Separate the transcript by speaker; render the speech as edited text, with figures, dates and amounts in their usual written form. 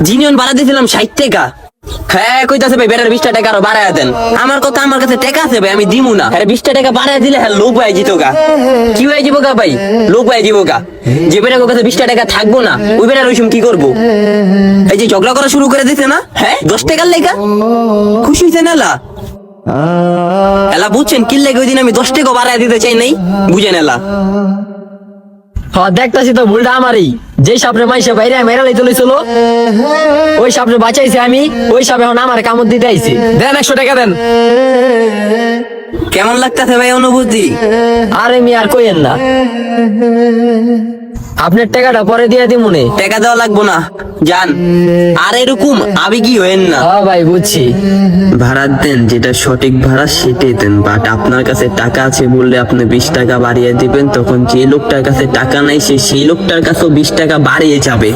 Speaker 1: জিনিয়ন ভাড়া দিয়েছিলাম 60 টাকা। হ্যাঁ কইতাছে ভাই বেটার 20 টাকা আরো বাড়ায় দেন। আমার কথা, আমার কাছে টাকা আছে ভাই, আমি দিমু না। আরে 20 টাকা বাড়ায় দিলে হ্যাঁ লোক ভাই জিতো গা। কি হয়ে যাবো গা ভাই, লোক ভাই দিব গা। যে বেটার কাছে 20 টাকা থাকবো না, ওই বেটার ওই সময় কি করবো? এই যে ঝগড়া করা শুরু করে দিছে না, হ্যাঁ 10 টাকার লেগা খুশি হইছে না এলা? এলা বুঝছেন কি লেগে ওই দিন আমি 10 টাকা বাড়ায় দিতে চাই নাই, বুঝেন এলা?
Speaker 2: হ্যাঁ দেখতাছি তো ভুলটা আমারই। যে সাপরে মাইসে বাইরে মেরা লইতে লইছিল, ওই সাপরে বাঁচাইছে আমি, ওই সাপ এখন আমার কামড় দিতে আইছে। দেন 100 টাকা দেন।
Speaker 1: কেমন লাগতেছে ভাই অনুভূতি?
Speaker 2: আরে মি আর কইেন না, আপনার টাকাটা পরে দিয়ে দিই মনে।
Speaker 1: টাকা দেওয়া লাগবো না, যান। আর এরকম আবেগী হয়েন না।
Speaker 2: হ্যাঁ ভাই বুঝছি।
Speaker 1: ভাড়া দেন, যেটা সঠিক ভাড়া সেটাই দেন। বাট আপনার কাছে টাকা আছে বললে আপনি 20 টাকা বাড়িয়ে দিবেন, তখন যে লোকটার কাছে টাকা নাই সেই লোকটার কাছেও 20 টাকা বাড়িয়ে যাবে।